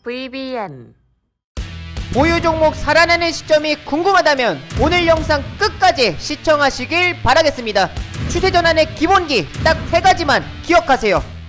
VBN 보유 종목 살아나는 시점이 궁금하다면 오늘 영상 끝까지 시청하시길 바라겠습니다. 추세 전환의 기본기 딱 3가지만 기억하세요.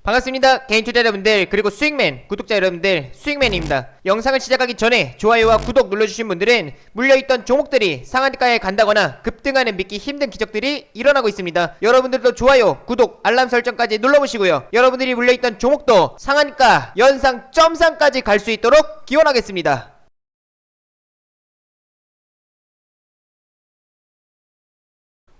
반갑습니다. 개인 투자 여러분들, 그리고 수익맨 구독자 여러분들, 수익맨입니다. 영상을 시작하기 전에 좋아요와 구독 눌러주신 분들은 물려있던 종목들이 상한가에 간다거나 급등하는 믿기 힘든 기적들이 일어나고 있습니다. 여러분들도 좋아요, 구독, 알람 설정까지 눌러보시고요. 여러분들이 물려있던 종목도 상한가, 연상, 점상까지 갈 수 있도록 기원하겠습니다.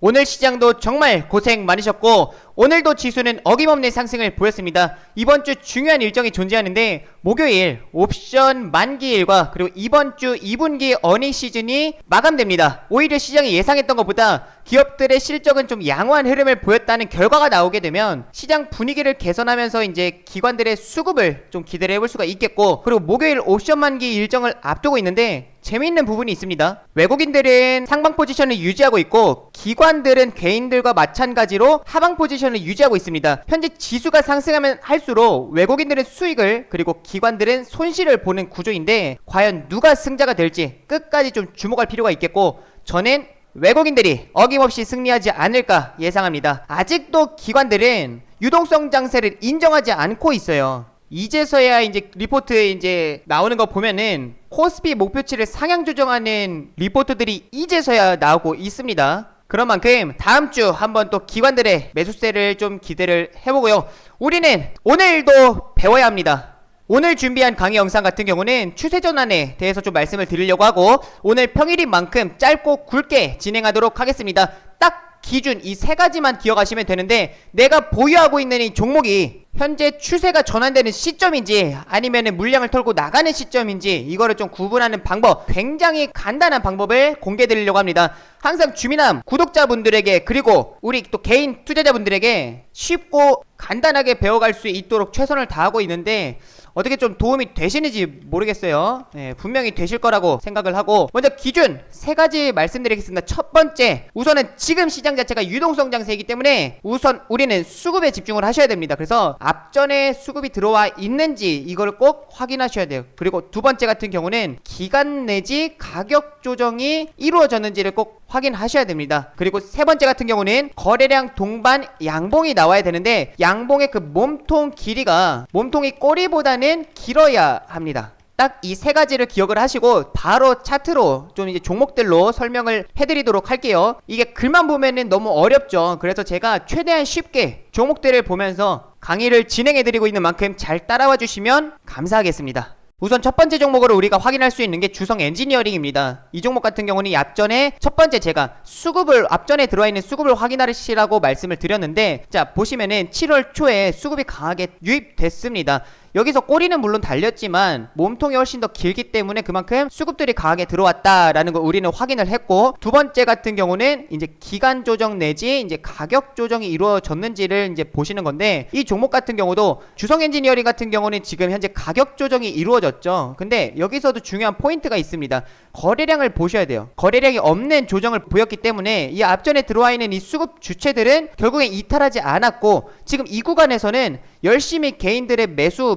오늘 시장도 정말 고생 많으셨고 오늘도 지수는 어김없는 상승을 보였습니다. 이번주 중요한 일정이 존재하는데 목요일 옵션 만기일과 그리고 이번주 2분기 어닝 시즌이 마감됩니다. 오히려 시장이 예상했던 것보다 기업들의 실적은 좀 양호한 흐름을 보였다는 결과가 나오게 되면 시장 분위기를 개선하면서 이제 기관들의 수급을 좀 기대를 해볼 수가 있겠고, 그리고 목요일 옵션 만기 일정을 앞두고 있는데 재미있는 부분이 있습니다. 외국인들은 상방 포지션을 유지하고 있고 기관들은 개인들과 마찬가지로 하방 포지션을 유지하고 있습니다. 현재 지수가 상승하면 할수록 외국인들은 수익을, 그리고 기관들은 손실을 보는 구조인데 과연 누가 승자가 될지 끝까지 좀 주목할 필요가 있겠고, 저는 외국인들이 어김없이 승리하지 않을까 예상합니다. 아직도 기관들은 유동성 장세를 인정하지 않고 있어요. 이제서야 이제 리포트 이제 나오는 거 보면은 코스피 목표치를 상향 조정하는 리포트들이 이제서야 나오고 있습니다. 그런 만큼 다음 주 한번 또 기관들의 매수세를 좀 기대를 해보고요. 우리는 오늘도 배워야 합니다. 오늘 준비한 강의 영상 같은 경우는 추세 전환에 대해서 좀 말씀을 드리려고 하고 오늘 평일인 만큼 짧고 굵게 진행하도록 하겠습니다. 딱 기준 이 3가지만 기억하시면 되는데, 내가 보유하고 있는 이 종목이 현재 추세가 전환되는 시점인지 아니면은 물량을 털고 나가는 시점인지 이거를 좀 구분하는 방법, 굉장히 간단한 방법을 공개해 드리려고 합니다. 항상 주민함 구독자분들에게 그리고 우리 또 개인 투자자분들에게 쉽고 간단하게 배워갈 수 있도록 최선을 다하고 있는데 어떻게 좀 도움이 되시는지 모르겠어요. 분명히 되실 거라고 생각을 하고, 먼저 기준 3가지 말씀드리겠습니다. 첫 번째, 우선은 지금 시장 자체가 유동성 장세이기 때문에 우선 우리는 수급에 집중을 하셔야 됩니다. 그래서 앞전에 수급이 들어와 있는지 이걸 꼭 확인하셔야 돼요. 그리고 두 번째 같은 경우는 기간 내지 가격 조정이 이루어졌는지를 꼭 확인하셔야 됩니다. 그리고 세 번째 같은 경우는 거래량 동반 양봉이 나와야 되는데 양봉의 그 몸통 길이가 몸통이 꼬리보다는 길어야 합니다. 딱 이 3가지를 기억을 하시고 바로 차트로 좀 이제 종목들로 설명을 해드리도록 할게요. 이게 글만 보면은 너무 어렵죠. 그래서 제가 최대한 쉽게 종목들을 보면서 강의를 진행해드리고 있는 만큼 잘 따라와 주시면 감사하겠습니다. 우선 첫 번째 종목으로 우리가 확인할 수 있는 게 주성 엔지니어링입니다. 이 종목 같은 경우는 앞전에 첫 번째 제가 수급을, 앞전에 들어와 있는 수급을 확인하시라고 말씀을 드렸는데, 자 보시면은 7월 초에 수급이 강하게 유입됐습니다. 여기서 꼬리는 물론 달렸지만 몸통이 훨씬 더 길기 때문에 그만큼 수급들이 강하게 들어왔다라는 걸 우리는 확인을 했고, 두 번째 같은 경우는 이제 기간 조정 내지 이제 가격 조정이 이루어졌는지를 이제 보시는 건데, 이 종목 같은 경우도 주성 엔지니어링 같은 경우는 지금 현재 가격 조정이 이루어졌죠. 근데 여기서도 중요한 포인트가 있습니다. 거래량을 보셔야 돼요. 거래량이 없는 조정을 보였기 때문에 이 앞전에 들어와 있는 이 수급 주체들은 결국엔 이탈하지 않았고, 지금 이 구간에서는 열심히 개인들의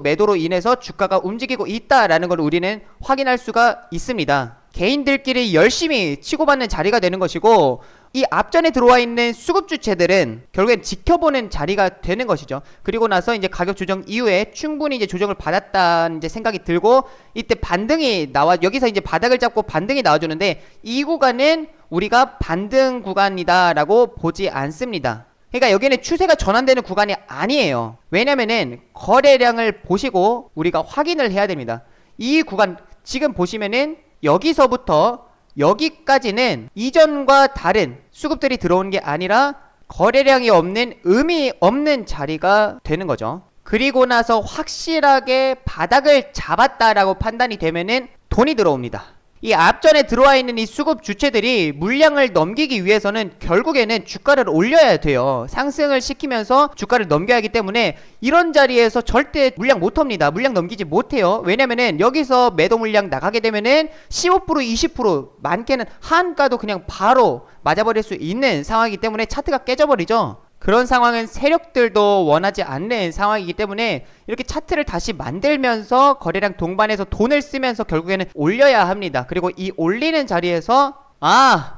매도로 인해서 주가가 움직이고 있다라는 걸 우리는 확인할 수가 있습니다. 개인들끼리 열심히 치고받는 자리가 되는 것이고, 이 앞전에 들어와 있는 수급 주체들은 결국엔 지켜보는 자리가 되는 것이죠. 그리고 나서 이제 가격 조정 이후에 충분히 이제 조정을 받았다는 이제 생각이 들고, 이때 반등이 여기서 이제 바닥을 잡고 반등이 나와주는데 이 구간은 우리가 반등 구간이다라고 보지 않습니다. 그러니까 여기는 추세가 전환되는 구간이 아니에요. 왜냐면은 거래량을 보시고 우리가 확인을 해야 됩니다. 이 구간 지금 보시면은 여기서부터 여기까지는 이전과 다른 수급들이 들어오는 게 아니라 거래량이 없는, 의미 없는 자리가 되는 거죠. 그리고 나서 확실하게 바닥을 잡았다라고 판단이 되면은 돈이 들어옵니다. 이 앞전에 들어와 있는 이 수급 주체들이 물량을 넘기기 위해서는 결국에는 주가를 올려야 돼요. 상승을 시키면서 주가를 넘겨야 하기 때문에 이런 자리에서 절대 물량 못 텁니다. 물량 넘기지 못해요. 왜냐면은 여기서 매도 물량 나가게 되면은 15% 20% 많게는 한가도 그냥 바로 맞아버릴 수 있는 상황이기 때문에 차트가 깨져버리죠. 그런 상황은 세력들도 원하지 않는 상황이기 때문에 이렇게 차트를 다시 만들면서 거래량 동반해서 돈을 쓰면서 결국에는 올려야 합니다. 그리고 이 올리는 자리에서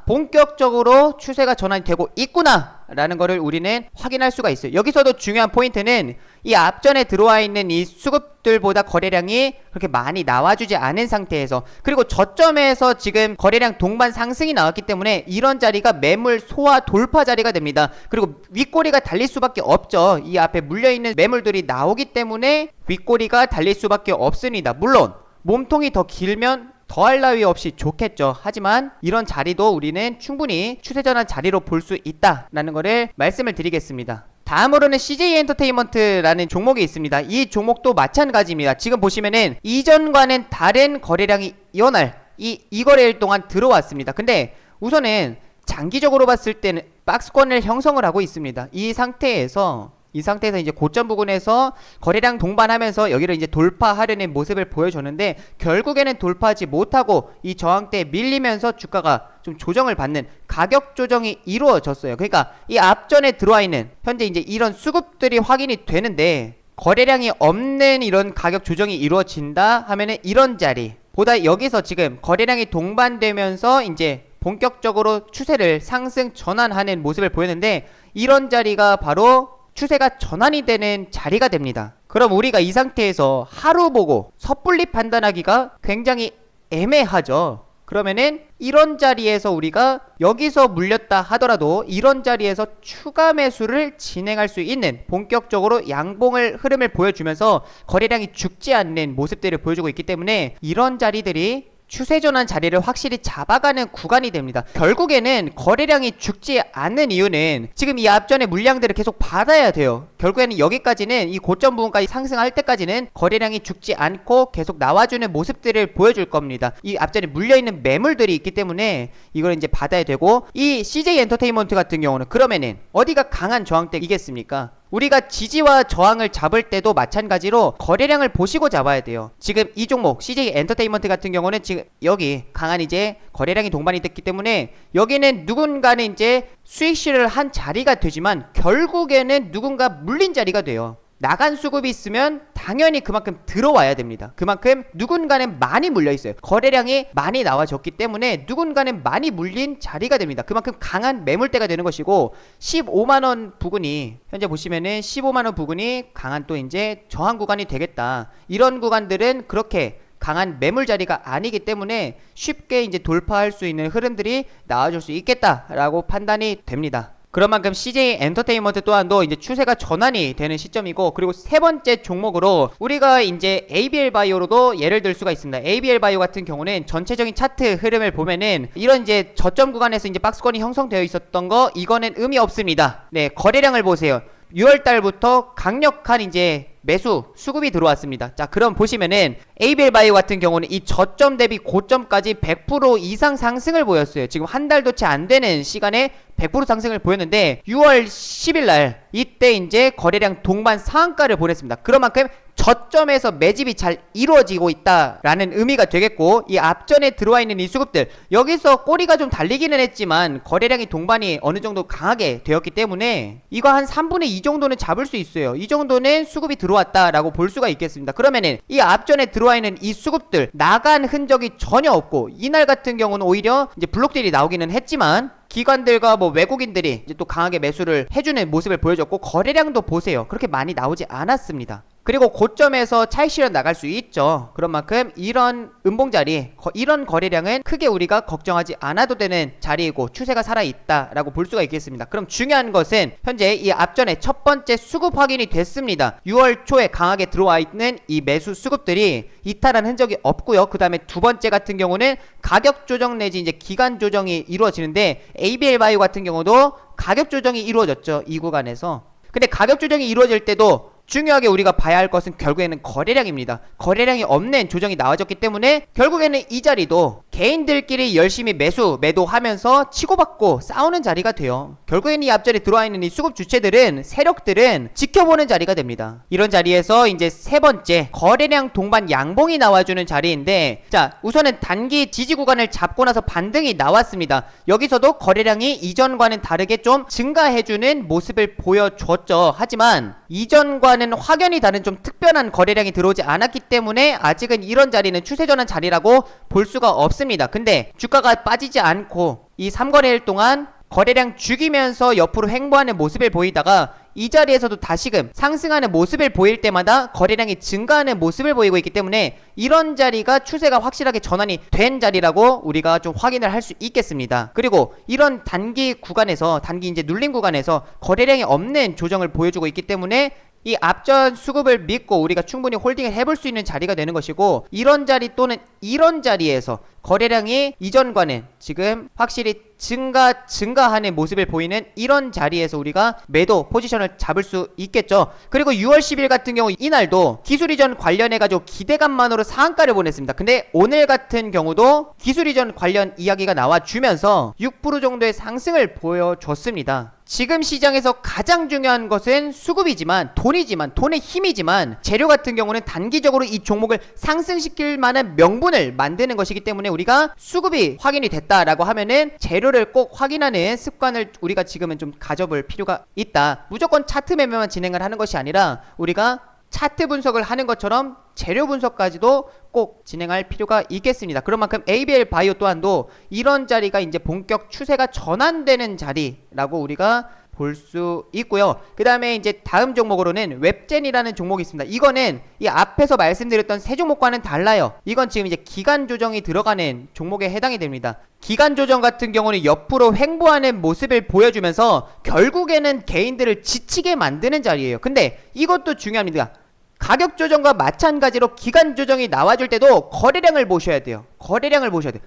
본격적으로 추세가 전환이 되고 있구나 라는 거를 우리는 확인할 수가 있어요. 여기서도 중요한 포인트는 이 앞전에 들어와 있는 이 수급들보다 거래량이 그렇게 많이 나와주지 않은 상태에서, 그리고 저점에서 지금 거래량 동반 상승이 나왔기 때문에 이런 자리가 매물 소화 돌파 자리가 됩니다. 그리고 윗꼬리가 달릴 수밖에 없죠. 이 앞에 물려있는 매물들이 나오기 때문에 윗꼬리가 달릴 수밖에 없습니다. 물론 몸통이 더 길면 더할 나위 없이 좋겠죠. 하지만 이런 자리도 우리는 충분히 추세전환 자리로 볼 수 있다라는 거를 말씀을 드리겠습니다. 다음으로는 CJ 엔터테인먼트라는 종목이 있습니다. 이 종목도 마찬가지입니다. 지금 보시면은 이전과는 다른 거래량이 이날 이 거래일 동안 들어왔습니다. 근데 우선은 장기적으로 봤을 때는 박스권을 형성을 하고 있습니다. 이 상태에서 이제 고점 부근에서 거래량 동반하면서 여기를 이제 돌파하려는 모습을 보여줬는데 결국에는 돌파하지 못하고 이 저항대에 밀리면서 주가가 좀 조정을 받는 가격 조정이 이루어졌어요. 그러니까 이 앞전에 들어와 있는 현재 이제 이런 수급들이 확인이 되는데 거래량이 없는 이런 가격 조정이 이루어진다 하면은 이런 자리 보다 여기서 지금 거래량이 동반되면서 이제 본격적으로 추세를 상승 전환하는 모습을 보였는데 이런 자리가 바로 추세가 전환이 되는 자리가 됩니다. 그럼 우리가 이 상태에서 하루 보고 섣불리 판단하기가 굉장히 애매하죠. 그러면은 이런 자리에서 우리가 여기서 물렸다 하더라도 이런 자리에서 추가 매수를 진행할 수 있는 본격적으로 양봉을 흐름을 보여주면서 거래량이 죽지 않는 모습들을 보여주고 있기 때문에 이런 자리들이 추세전환 자리를 확실히 잡아가는 구간이 됩니다. 결국에는 거래량이 죽지 않는 이유는 지금 이 앞전에 물량들을 계속 받아야 돼요. 결국에는 여기까지는 이 고점 부분까지 상승할 때까지는 거래량이 죽지 않고 계속 나와주는 모습들을 보여줄 겁니다. 이 앞전에 물려있는 매물들이 있기 때문에 이걸 이제 받아야 되고, 이 CJ 엔터테인먼트 같은 경우는 그러면은 어디가 강한 저항대이겠습니까? 우리가 지지와 저항을 잡을 때도 마찬가지로 거래량을 보시고 잡아야 돼요. 지금 이 종목 CJ 엔터테인먼트 같은 경우는 지금 여기 강한 이제 거래량이 동반이 됐기 때문에 여기는 누군가는 이제 수익실을 한 자리가 되지만 결국에는 누군가 물린 자리가 돼요. 나간 수급이 있으면 당연히 그만큼 들어와야 됩니다. 그만큼 누군가는 많이 물려 있어요. 거래량이 많이 나와졌기 때문에 누군가는 많이 물린 자리가 됩니다. 그만큼 강한 매물대가 되는 것이고, 15만원 부근이 현재 보시면은 15만원 부근이 강한 또 이제 저항 구간이 되겠다. 이런 구간들은 그렇게 강한 매물 자리가 아니기 때문에 쉽게 이제 돌파할 수 있는 흐름들이 나와줄 수 있겠다라고 판단이 됩니다. 그런 만큼 CJ 엔터테인먼트 또한도 이제 추세가 전환이 되는 시점이고, 그리고 세 번째 종목으로 우리가 이제 ABL 바이오로도 예를 들 수가 있습니다. ABL 바이오 같은 경우는 전체적인 차트 흐름을 보면은 이런 이제 저점 구간에서 이제 박스권이 형성되어 있었던 거, 이거는 의미 없습니다. 네, 거래량을 보세요. 6월 달부터 강력한 이제 매수 수급이 들어왔습니다. 자, 그럼 보시면은 ABL 바이오 같은 경우는 이 저점 대비 고점까지 100% 이상 상승을 보였어요. 지금 한 달도 채 안 되는 시간에 100% 상승을 보였는데 6월 10일 날 이때 이제 거래량 동반 상한가를 보냈습니다. 그런 만큼 저점에서 매집이 잘 이루어지고 있다라는 의미가 되겠고, 이 앞전에 들어와 있는 이 수급들 여기서 꼬리가 좀 달리기는 했지만 거래량이 동반이 어느 정도 강하게 되었기 때문에 이거 한 3분의 2 정도는 잡을 수 있어요. 이 정도는 수급이 들어왔다라고 볼 수가 있겠습니다. 그러면은 이 앞전에 들어와 있는 이 수급들 나간 흔적이 전혀 없고, 이날 같은 경우는 오히려 이제 블록딜이 나오기는 했지만 기관들과 뭐 외국인들이 이제 또 강하게 매수를 해주는 모습을 보여줬고, 거래량도 보세요. 그렇게 많이 나오지 않았습니다. 그리고 고점에서 차익 실현 나갈 수 있죠. 그런 만큼 이런 음봉자리, 이런 거래량은 크게 우리가 걱정하지 않아도 되는 자리이고 추세가 살아있다라고 볼 수가 있겠습니다. 그럼 중요한 것은 현재 이 앞전에 첫 번째 수급 확인이 됐습니다. 6월 초에 강하게 들어와 있는 이 매수 수급들이 이탈한 흔적이 없고요. 그 다음에 두 번째 같은 경우는 가격 조정 내지 이제 기간 조정이 이루어지는데, ABL 바이오 같은 경우도 가격 조정이 이루어졌죠. 이 구간에서. 근데 가격 조정이 이루어질 때도 중요하게 우리가 봐야 할 것은 결국에는 거래량입니다. 거래량이 없는 조정이 나와졌기 때문에 결국에는 이 자리도 개인들끼리 열심히 매도하면서 치고받고 싸우는 자리가 돼요. 결국에는 이 앞자리에 들어와 있는 이 수급 주체들은, 세력들은 지켜보는 자리가 됩니다. 이런 자리에서 이제 세 번째 거래량 동반 양봉이 나와주는 자리인데, 자, 우선은 단기 지지 구간을 잡고 나서 반등이 나왔습니다. 여기서도 거래량이 이전과는 다르게 좀 증가해주는 모습을 보여줬죠. 하지만 이전과는 확연히 다른 좀 특별한 거래량이 들어오지 않았기 때문에 아직은 이런 자리는 추세전환 자리라고 볼 수가 없습니다. 근데 주가가 빠지지 않고 이 3거래일 동안 거래량 죽이면서 옆으로 횡보하는 모습을 보이다가 이 자리에서도 다시금 상승하는 모습을 보일 때마다 거래량이 증가하는 모습을 보이고 있기 때문에 이런 자리가 추세가 확실하게 전환이 된 자리라고 우리가 좀 확인을 할 수 있겠습니다. 그리고 이런 단기 구간에서, 단기 이제 눌림 구간에서 거래량이 없는 조정을 보여주고 있기 때문에 이 앞전 수급을 믿고 우리가 충분히 홀딩을 해볼 수 있는 자리가 되는 것이고, 이런 자리 또는 이런 자리에서 거래량이 이전과는 지금 확실히 증가하는 모습을 보이는 이런 자리에서 우리가 매도 포지션을 잡을 수 있겠죠. 그리고 6월 10일 같은 경우 이날도 기술 이전 관련해가지고 기대감만으로 상한가를 보냈습니다. 근데 오늘 같은 경우도 기술 이전 관련 이야기가 나와주면서 6% 정도의 상승을 보여줬습니다. 지금 시장에서 가장 중요한 것은 수급이지만, 돈의 힘이지만, 재료 같은 경우는 단기적으로 이 종목을 상승시킬 만한 명분을 만드는 것이기 때문에 우리가 수급이 확인이 됐다라고 하면은 재료를 꼭 확인하는 습관을 우리가 지금은 좀 가져볼 필요가 있다. 무조건 차트 매매만 진행을 하는 것이 아니라 우리가 차트 분석을 하는 것처럼 재료 분석까지도 꼭 진행할 필요가 있겠습니다. 그런 만큼 ABL 바이오 또한도 이런 자리가 이제 본격 추세가 전환되는 자리라고 우리가 볼 수 있고요. 그 다음에 이제 다음 종목으로는 웹젠이라는 종목이 있습니다. 이거는 이 앞에서 말씀드렸던 세 종목과는 달라요. 이건 지금 이제 기간 조정이 들어가는 종목에 해당이 됩니다. 기간 조정 같은 경우는 옆으로 횡보하는 모습을 보여주면서 결국에는 개인들을 지치게 만드는 자리예요. 근데 이것도 중요합니다. 가격 조정과 마찬가지로 기간 조정이 나와줄 때도 거래량을 보셔야 돼요. 거래량을 보셔야 돼요.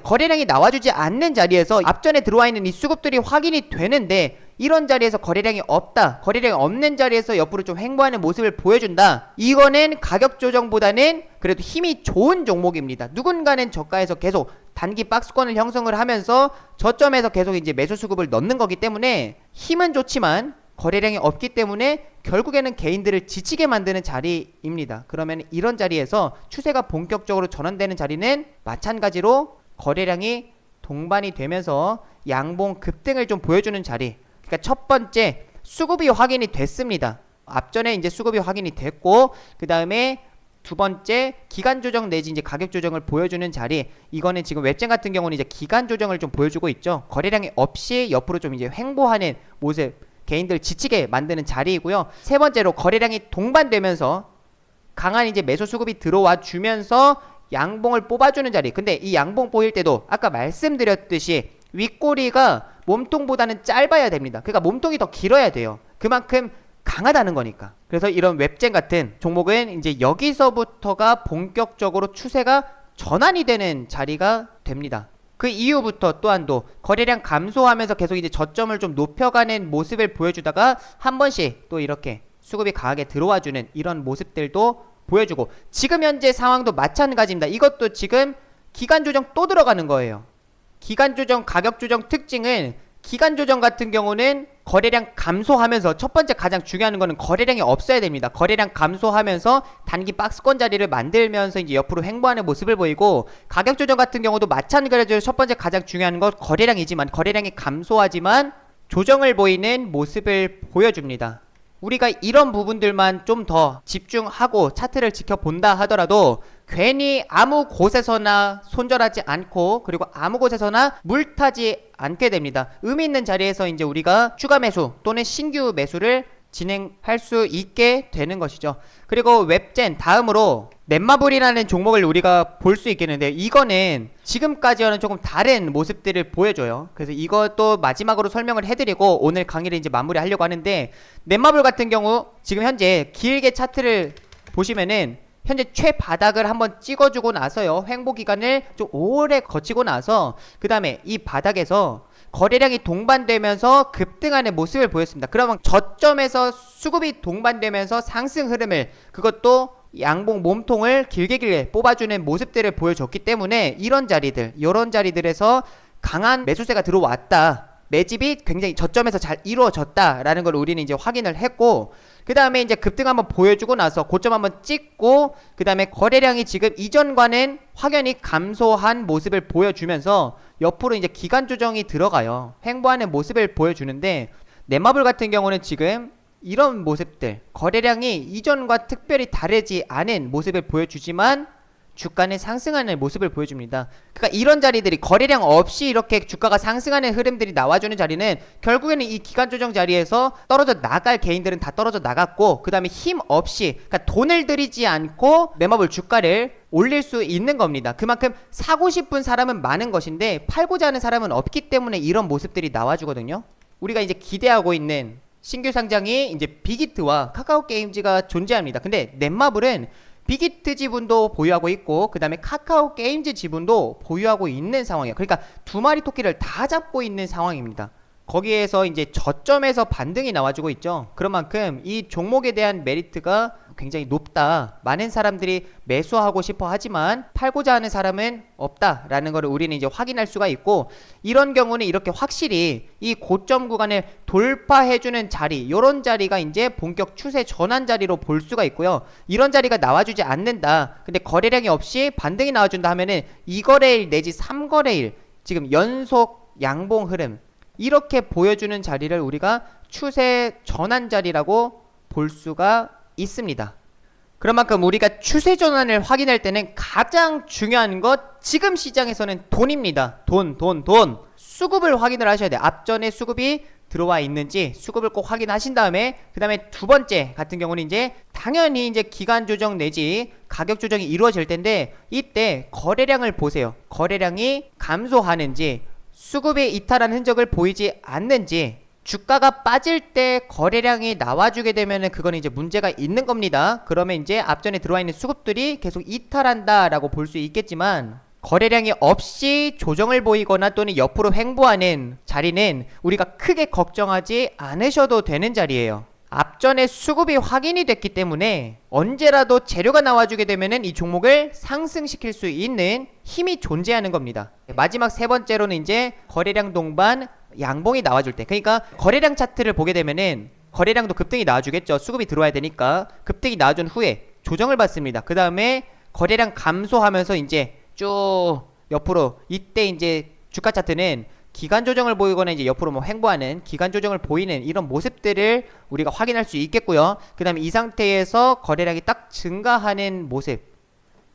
거래량이 나와주지 않는 자리에서 앞전에 들어와 있는 이 수급들이 확인이 되는데, 이런 자리에서 거래량이 없다, 거래량이 없는 자리에서 옆으로 좀 횡보하는 모습을 보여준다. 이거는 가격 조정보다는 그래도 힘이 좋은 종목입니다. 누군가는 저가에서 계속 단기 박스권을 형성을 하면서 저점에서 계속 이제 매수 수급을 넣는 거기 때문에 힘은 좋지만 거래량이 없기 때문에 결국에는 개인들을 지치게 만드는 자리입니다. 그러면 이런 자리에서 추세가 본격적으로 전환되는 자리는 마찬가지로 거래량이 동반이 되면서 양봉 급등을 좀 보여주는 자리. 그러니까 첫 번째 수급이 확인이 됐습니다. 앞전에 이제 수급이 확인이 됐고, 그 다음에 두 번째 기간 조정 내지 이제 가격 조정을 보여주는 자리. 이거는 지금 웹젠 같은 경우는 이제 기간 조정을 좀 보여주고 있죠. 거래량이 없이 옆으로 좀 이제 횡보하는 모습, 개인들 지치게 만드는 자리이고요. 세 번째로 거래량이 동반되면서 강한 이제 매수 수급이 들어와 주면서 양봉을 뽑아주는 자리. 근데 이 양봉 보일 때도 아까 말씀드렸듯이 윗꼬리가 몸통보다는 짧아야 됩니다. 그러니까 몸통이 더 길어야 돼요. 그만큼 강하다는 거니까. 그래서 이런 웹젠 같은 종목은 이제 여기서부터가 본격적으로 추세가 전환이 되는 자리가 됩니다. 그 이후부터 또한도 거래량 감소하면서 계속 이제 저점을 좀 높여가는 모습을 보여주다가 한 번씩 또 이렇게 수급이 강하게 들어와주는 이런 모습들도 보여주고, 지금 현재 상황도 마찬가지입니다. 이것도 지금 기간 조정 또 들어가는 거예요. 기간 조정, 가격 조정 특징은, 기간 조정 같은 경우는 거래량 감소하면서, 첫 번째 가장 중요한 거는 거래량이 없어야 됩니다. 거래량 감소하면서 단기 박스권 자리를 만들면서 이제 옆으로 횡보하는 모습을 보이고, 가격 조정 같은 경우도 마찬가지로 첫 번째 가장 중요한 건 거래량이지만, 거래량이 감소하지만 조정을 보이는 모습을 보여줍니다. 우리가 이런 부분들만 좀 더 집중하고 차트를 지켜본다 하더라도 괜히 아무 곳에서나 손절하지 않고, 그리고 아무 곳에서나 물타지 않게 됩니다. 의미 있는 자리에서 이제 우리가 추가 매수 또는 신규 매수를 진행할 수 있게 되는 것이죠. 그리고 웹젠 다음으로 넷마블이라는 종목을 우리가 볼 수 있겠는데, 이거는 지금까지와는 조금 다른 모습들을 보여줘요. 그래서 이것도 마지막으로 설명을 해드리고 오늘 강의를 이제 마무리하려고 하는데, 넷마블 같은 경우 지금 현재 길게 차트를 보시면은 현재 최바닥을 한번 찍어주고 나서요, 횡보 기간을 좀 오래 거치고 나서 그 다음에 이 바닥에서 거래량이 동반되면서 급등하는 모습을 보였습니다. 그러면 저점에서 수급이 동반되면서 상승 흐름을, 그것도 양봉 몸통을 길게 뽑아주는 모습들을 보여줬기 때문에 이런 자리들에서 강한 매수세가 들어왔다, 매집이 굉장히 저점에서 잘 이루어졌다라는 걸 우리는 이제 확인을 했고, 그 다음에 이제 급등 한번 보여주고 나서 고점 한번 찍고, 그 다음에 거래량이 지금 이전과는 확연히 감소한 모습을 보여주면서 옆으로 이제 기간 조정이 들어가요. 횡보하는 모습을 보여주는데, 넷마블 같은 경우는 지금 이런 모습들, 거래량이 이전과 특별히 다르지 않은 모습을 보여주지만 주가는 상승하는 모습을 보여줍니다. 그러니까 이런 자리들이 그러니까 거래량 없이 이렇게 주가가 상승하는 흐름들이 나와주는 자리는 결국에는 이 기간 조정 자리에서 떨어져 나갈 개인들은 다 떨어져 나갔고, 그 다음에 힘 없이, 그러니까 돈을 들이지 않고 넷마블 주가를 올릴 수 있는 겁니다. 그만큼 사고 싶은 사람은 많은 것인데 팔고자 하는 사람은 없기 때문에 이런 모습들이 나와주거든요. 우리가 이제 기대하고 있는 신규 상장이 이제 빅히트와 카카오게임즈가 존재합니다. 근데 넷마블은 빅히트 지분도 보유하고 있고, 그 다음에 카카오 게임즈 지분도 보유하고 있는 상황이에요. 그러니까 두 마리 토끼를 다 잡고 있는 상황입니다. 거기에서 이제 저점에서 반등이 나와주고 있죠. 그런 만큼 이 종목에 대한 메리트가 굉장히 높다. 많은 사람들이 매수하고 싶어 하지만 팔고자 하는 사람은 없다라는 것을 우리는 이제 확인할 수가 있고, 이런 경우는 이렇게 확실히 이 고점 구간을 돌파해주는 자리, 요런 자리가 이제 본격 추세 전환 자리로 볼 수가 있고요. 이런 자리가 나와주지 않는다, 근데 거래량이 없이 반등이 나와준다 하면은 2거래일 내지 3거래일 지금 연속 양봉 흐름, 이렇게 보여주는 자리를 우리가 추세 전환 자리라고 볼 수가 있습니다. 그런 만큼 우리가 추세 전환을 확인할 때는 가장 중요한 것, 지금 시장에서는 돈입니다. 돈. 수급을 확인을 하셔야 돼요. 앞전에 수급이 들어와 있는지 수급을 꼭 확인하신 다음에, 그 다음에 두 번째 같은 경우는 이제 당연히 이제 기간 조정 내지 가격 조정이 이루어질 텐데, 이때 거래량을 보세요. 거래량이 감소하는지, 수급이 이탈한 흔적을 보이지 않는지. 주가가 빠질 때 거래량이 나와주게 되면은 그건 이제 문제가 있는 겁니다. 그러면 이제 앞전에 들어와 있는 수급들이 계속 이탈한다 라고 볼 수 있겠지만, 거래량이 없이 조정을 보이거나 또는 옆으로 횡보하는 자리는 우리가 크게 걱정하지 않으셔도 되는 자리예요. 앞전에 수급이 확인이 됐기 때문에 언제라도 재료가 나와주게 되면은 이 종목을 상승시킬 수 있는 힘이 존재하는 겁니다. 마지막 세 번째로는 이제 거래량 동반 양봉이 나와줄 때, 그러니까 거래량 차트를 보게 되면은 거래량도 급등이 나와주겠죠. 수급이 들어와야 되니까. 급등이 나와준 후에 조정을 받습니다. 그 다음에 거래량 감소하면서 이제 쭉 옆으로, 이때 이제 주가 차트는 기간 조정을 보이거나 이제 옆으로 뭐 횡보하는 기간 조정을 보이는 이런 모습들을 우리가 확인할 수 있겠고요. 그 다음에 이 상태에서 거래량이 딱 증가하는 모습,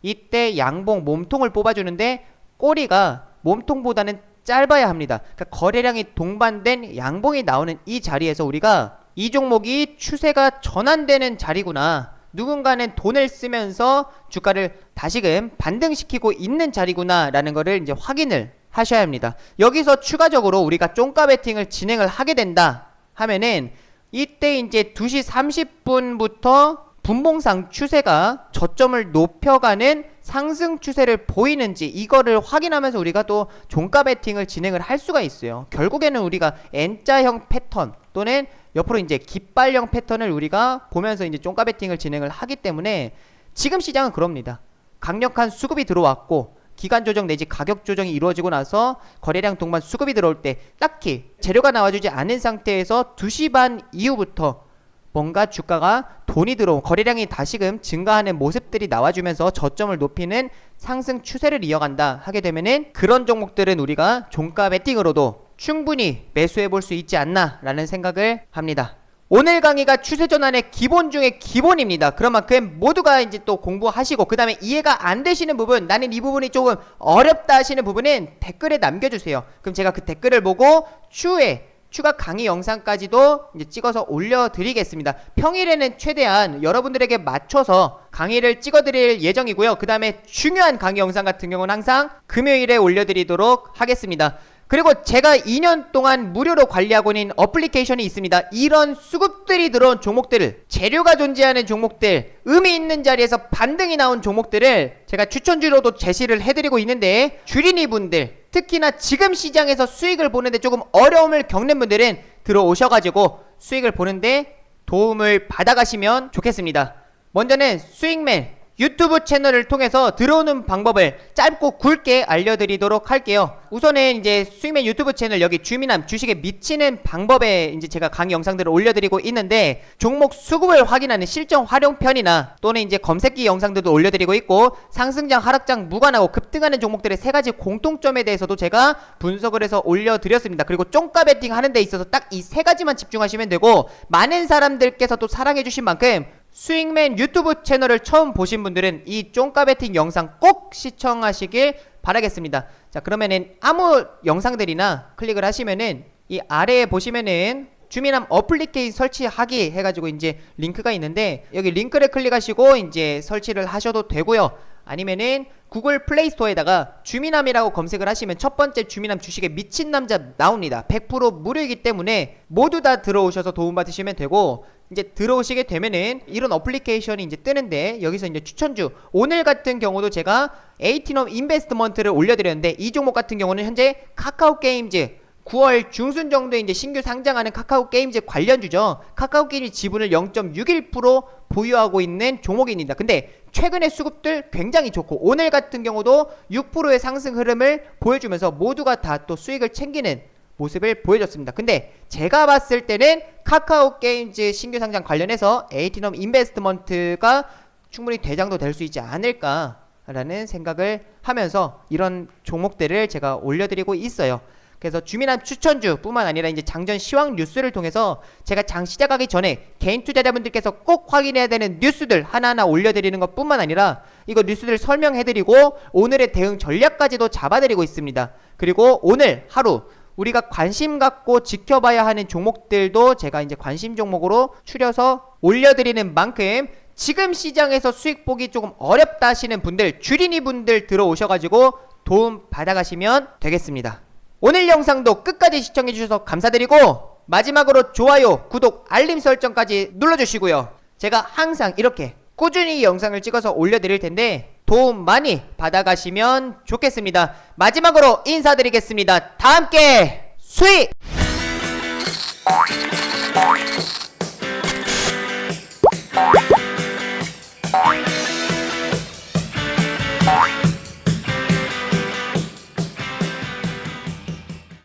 이때 양봉 몸통을 뽑아주는데 꼬리가 몸통보다는 짧아야 합니다. 그러니까 거래량이 동반된 양봉이 나오는 이 자리에서 우리가 이 종목이 추세가 전환되는 자리구나, 누군가는 돈을 쓰면서 주가를 다시금 반등시키고 있는 자리구나 라는 거를 이제 확인을 하셔야 합니다. 여기서 추가적으로 우리가 쫑가 베팅을 진행을 하게 된다 하면은, 이때 이제 2시 30분부터 분봉상 추세가 저점을 높여가는 상승 추세를 보이는지, 이거를 확인하면서 우리가 또 종가 베팅을 진행을 할 수가 있어요. 결국에는 우리가 N자형 패턴 또는 옆으로 이제 깃발형 패턴을 우리가 보면서 이제 종가 베팅을 진행을 하기 때문에, 지금 시장은 그럽니다. 강력한 수급이 들어왔고 기간 조정 내지 가격 조정이 이루어지고 나서 거래량 동반 수급이 들어올 때 딱히 재료가 나와주지 않은 상태에서 2시 반 이후부터 뭔가 주가가 돈이 들어온, 거래량이 다시금 증가하는 모습들이 나와주면서 저점을 높이는 상승 추세를 이어간다 하게 되면은, 그런 종목들은 우리가 종가 베팅으로도 충분히 매수해 볼 수 있지 않나 라는 생각을 합니다. 오늘 강의가 추세 전환의 기본 중에 기본입니다. 그런 만큼 모두가 이제 또 공부하시고, 그 다음에 이해가 안 되시는 부분, 나는 이 부분이 조금 어렵다 하시는 부분은 댓글에 남겨주세요. 그럼 제가 그 댓글을 보고 추후에 추가 강의 영상까지도 이제 찍어서 올려드리겠습니다. 평일에는 최대한 여러분들에게 맞춰서 강의를 찍어드릴 예정이고요. 그 다음에 중요한 강의 영상 같은 경우는 항상 금요일에 올려드리도록 하겠습니다. 그리고 제가 2년 동안 무료로 관리하고 있는 어플리케이션이 있습니다. 이런 수급들이 들어온 종목들을, 재료가 존재하는 종목들, 의미 있는 자리에서 반등이 나온 종목들을 제가 추천주로도 제시를 해드리고 있는데, 주린이 분들, 특히나 지금 시장에서 수익을 보는데 조금 어려움을 겪는 분들은 들어오셔가지고 수익을 보는데 도움을 받아가시면 좋겠습니다. 먼저는 수익맨 유튜브 채널을 통해서 들어오는 방법을 짧고 굵게 알려드리도록 할게요. 우선은 이제 수익맨 유튜브 채널 여기 주민함 주식에 미치는 방법에 이제 제가 강의 영상들을 올려드리고 있는데, 종목 수급을 확인하는 실전 활용편이나 또는 이제 검색기 영상들도 올려드리고 있고, 상승장 하락장 무관하고 급등하는 종목들의 세 가지 공통점에 대해서도 제가 분석을 해서 올려드렸습니다. 그리고 쫑가 베팅 하는 데 있어서 딱 이 세 가지만 집중하시면 되고, 많은 사람들께서 또 사랑해주신 만큼 수익맨 유튜브 채널을 처음 보신 분들은 이 쫑가 베팅 영상 꼭 시청하시길 바라겠습니다. 자, 그러면은 아무 영상들이나 클릭을 하시면은 이 아래에 보시면은 주민함 어플리케이션 설치하기 해가지고 이제 링크가 있는데, 여기 링크를 클릭하시고 이제 설치를 하셔도 되고요. 아니면은 구글 플레이 스토어에다가 주민함이라고 검색을 하시면 첫 번째 주민함 주식에 미친 남자 나옵니다. 100% 무료이기 때문에 모두 다 들어오셔서 도움받으시면 되고, 이제 들어오시게 되면은 이런 어플리케이션이 이제 뜨는데, 여기서 이제 추천주, 오늘 같은 경우도 제가 에이티넘 인베스트먼트를 올려드렸는데, 이 종목 같은 경우는 현재 카카오 게임즈 9월 중순 정도에 이제 신규 상장하는 카카오 게임즈 관련주죠. 카카오 게임즈 지분을 0.61% 보유하고 있는 종목입니다. 근데 최근의 수급들 굉장히 좋고, 오늘 같은 경우도 6%의 상승 흐름을 보여주면서 모두가 다 또 수익을 챙기는 모습을 보여줬습니다. 근데 제가 봤을 때는 카카오 게임즈 신규 상장 관련해서 에이티넘 인베스트먼트가 충분히 대장도 될 수 있지 않을까라는 생각을 하면서 이런 종목들을 제가 올려드리고 있어요. 그래서 주민함 추천주 뿐만 아니라 이제 장전 시황 뉴스를 통해서 제가 장 시작하기 전에 개인 투자자분들께서 꼭 확인해야 되는 뉴스들 하나하나 올려드리는 것 뿐만 아니라 이거 뉴스들 설명해드리고 오늘의 대응 전략까지도 잡아드리고 있습니다. 그리고 오늘 하루 우리가 관심 갖고 지켜봐야 하는 종목들도 제가 이제 관심 종목으로 추려서 올려드리는 만큼, 지금 시장에서 수익 보기 조금 어렵다 하시는 분들, 주린이 분들 들어오셔가지고 도움 받아가시면 되겠습니다. 오늘 영상도 끝까지 시청해주셔서 감사드리고, 마지막으로 좋아요, 구독, 알림 설정까지 눌러주시고요. 제가 항상 이렇게 꾸준히 영상을 찍어서 올려드릴 텐데 도움 많이 받아가시면 좋겠습니다. 마지막으로 인사드리겠습니다. 다 함께 수익!